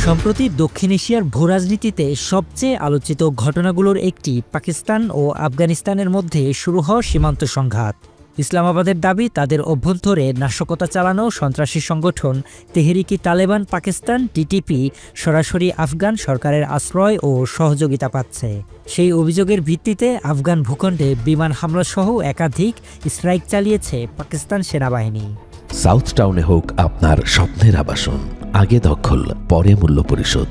সম্প্রতি দক্ষিণ এশিয়ার ভূরাজনীতিতে সবচেয়ে আলোচিত ঘটনাগুলোর একটি পাকিস্তান ও আফগানিস্তানের মধ্যে শুরু হওয়া সীমান্ত সংঘাত। ইসলামাবাদের দাবি, তাদের অভ্যন্তরে নাশকতা চালানো সন্ত্রাসী সংগঠন তেহরিকি তালেবান পাকিস্তান টিটিপি সরাসরি আফগান সরকারের আশ্রয় ও সহযোগিতা পাচ্ছে। সেই অভিযোগের ভিত্তিতে আফগান ভূখণ্ডে বিমান হামলাসহ একাধিক স্ট্রাইক চালিয়েছে পাকিস্তান সেনাবাহিনী। সাউথ টাউনে হোক আপনার স্বপ্নের আবাসন, আগে দখল পরে মূল্য পরিশোধ।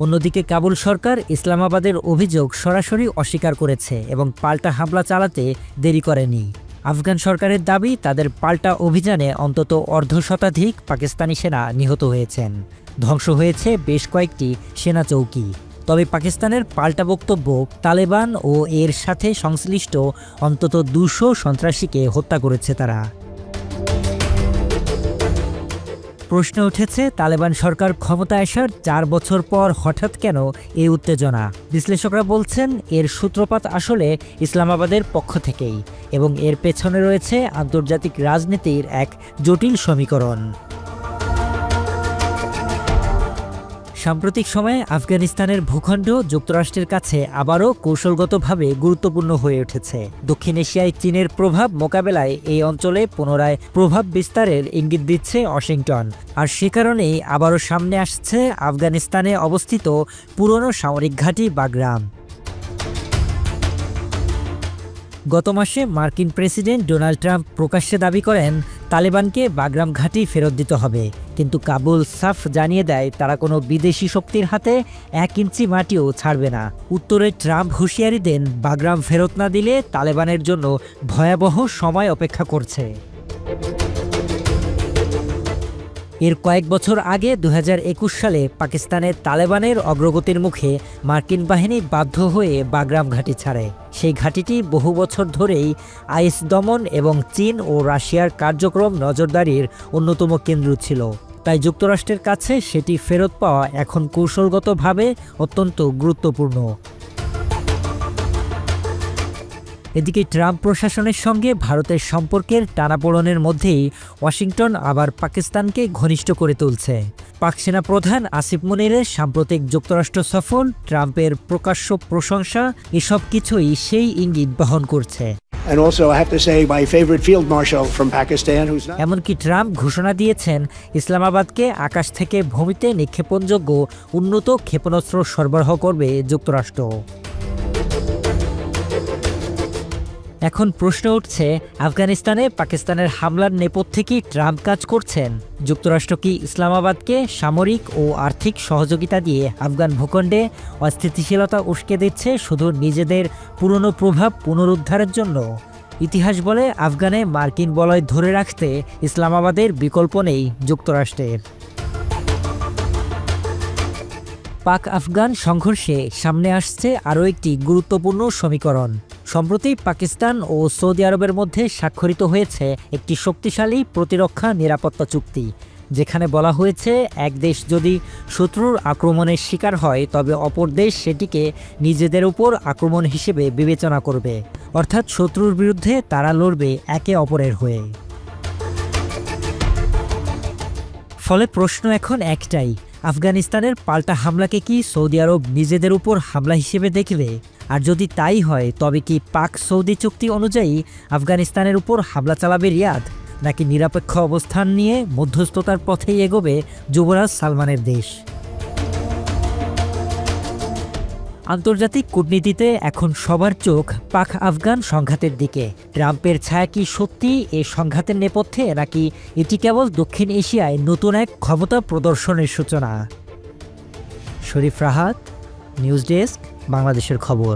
অন্যদিকে কাবুল সরকার ইসলামাবাদের অভিযোগ সরাসরি অস্বীকার করেছে এবং পাল্টা হামলা চালাতে দেরি করেনি। আফগান সরকারের দাবি, তাদের পাল্টা অভিযানে অন্তত অর্ধশতাধিক পাকিস্তানি সেনা নিহত হয়েছেন, ধ্বংস হয়েছে বেশ কয়েকটি সেনা চৌকি। তবে পাকিস্তানের পাল্টা বক্তব্য, তালেবান ও এর সাথে সংশ্লিষ্ট অন্তত ২০০ সন্ত্রাসীকে হত্যা করেছে তারা। প্রশ্ন উঠেছে, তালেবান সরকার ক্ষমতায় আসার ৪ বছর পর হঠাৎ কেন এই উত্তেজনা? বিশ্লেষকরা বলছেন, এর সূত্রপাত আসলে ইসলামাবাদের পক্ষ থেকেই এবং এর পেছনে রয়েছে আন্তর্জাতিক রাজনীতির এক জটিল সমীকরণ। সাম্প্রতিক সময়ে আফগানিস্তানের ভূখণ্ড যুক্তরাষ্ট্রের কাছে আবারও কৌশলগতভাবে গুরুত্বপূর্ণ হয়ে উঠেছে। দক্ষিণ এশিয়ায় চীনের প্রভাব মোকাবেলায় এই অঞ্চলে পুনরায় প্রভাব বিস্তারের ইঙ্গিত দিচ্ছে ওয়াশিংটন। আর সে কারণেই আবারও সামনে আসছে আফগানিস্তানে অবস্থিত পুরনো সামরিক ঘাঁটি বাগরাম। গত মাসে মার্কিন প্রেসিডেন্ট ডোনাল্ড ট্রাম্প প্রকাশ্যে দাবি করেন, তালেবানকে বাগরাম ঘাঁটি ফেরত দিতে হবে, কিন্তু কাবুল সাফ জানিয়ে দেয় তারা কোনো বিদেশি শক্তির হাতে ১ ইঞ্চি মাটিও ছাড়বে না। উত্তরে ট্রাম্প হুঁশিয়ারি দেন, বাগরাম ফেরত না দিলে তালেবানের জন্য ভয়াবহ সময় অপেক্ষা করছে। এর কয়েক বছর আগে ২০২১ সালে পাকিস্তানের তালেবানের অগ্রগতির মুখে মার্কিন বাহিনী বাধ্য হয়ে বাগরাম ঘাঁটি ছাড়ে। সেই ঘাঁটিটি বহু বছর ধরেই আইএস দমন এবং চীন ও রাশিয়ার কার্যক্রম নজরদারির অন্যতম কেন্দ্র ছিল। তাই যুক্তরাষ্ট্রের কাছে সেটি ফেরত পাওয়া এখন কৌশলগতভাবে অত্যন্ত গুরুত্বপূর্ণ। এদিকে ট্রাম্প প্রশাসনের সঙ্গে ভারতের সম্পর্কের টানাপোড়েনের মধ্যেই ওয়াশিংটন আবার পাকিস্তানকে ঘনিষ্ঠ করে তুলছে। পাক সেনা প্রধান আসিফ মুনিরের সাম্প্রতিক যুক্তরাষ্ট্র সফর, ট্রাম্পের প্রকাশ্য প্রশংসা, এসব কিছুই সেই ইঙ্গিত বহন করছে। এমনকি ট্রাম্প ঘোষণা দিয়েছেন, ইসলামাবাদকে আকাশ থেকে ভূমিতে নিক্ষেপণযোগ্য উন্নত ক্ষেপণাস্ত্র সরবরাহ করবে যুক্তরাষ্ট্র। এখন প্রশ্ন উঠছে, আফগানিস্তানে পাকিস্তানের হামলার নেপথ্যে কি ট্রাম্প কাজ করছেন? যুক্তরাষ্ট্র কি ইসলামাবাদকে সামরিক ও আর্থিক সহযোগিতা দিয়ে আফগান ভূখণ্ডে অস্থিতিশীলতা উস্কে দিচ্ছে শুধু নিজেদের পুরনো প্রভাব পুনরুদ্ধারের জন্য? ইতিহাস বলে, আফগানে মার্কিন বলয় ধরে রাখতে ইসলামাবাদের বিকল্প নেই যুক্তরাষ্ট্রের। পাক আফগান সংঘর্ষে সামনে আসছে আরও একটি গুরুত্বপূর্ণ সমীকরণ। সম্প্রতি পাকিস্তান ও সৌদি আরবের মধ্যে স্বাক্ষরিত হয়েছে একটি শক্তিশালী প্রতিরক্ষা নিরাপত্তা চুক্তি, যেখানে বলা হয়েছে, এক দেশ যদি শত্রুর আক্রমণের শিকার হয় তবে অপর দেশ সেটিকে নিজেদের উপর আক্রমণ হিসেবে বিবেচনা করবে, অর্থাৎ শত্রুর বিরুদ্ধে তারা লড়বে একে অপরের হয়ে। ফলে প্রশ্ন এখন একটাই, আফগানিস্তানের পাল্টা হামলাকে কি সৌদি আরব নিজেদের উপর হামলা হিসেবে দেখবে? আর যদি তাই হয়, তবে কি পাক সৌদি চুক্তি অনুযায়ী আফগানিস্তানের উপর হামলা চালাবে রিয়াদ, নাকি নিরপেক্ষ অবস্থান নিয়ে মধ্যস্থতার পথেই এগোবে যুবরাজ সালমানের দেশ? আন্তর্জাতিক কূটনীতিতে এখন সবার চোখ পাক আফগান সংঘাতের দিকে। ট্রাম্পের ছায়া কি সত্যি এ সংঘাতের নেপথ্যে, নাকি এটি কেবল দক্ষিণ এশিয়ায় নতুন এক ক্ষমতা প্রদর্শনের সূচনা? শরীফ রাহাত, নিউজ ডেস্ক, বাংলাদেশের খবর।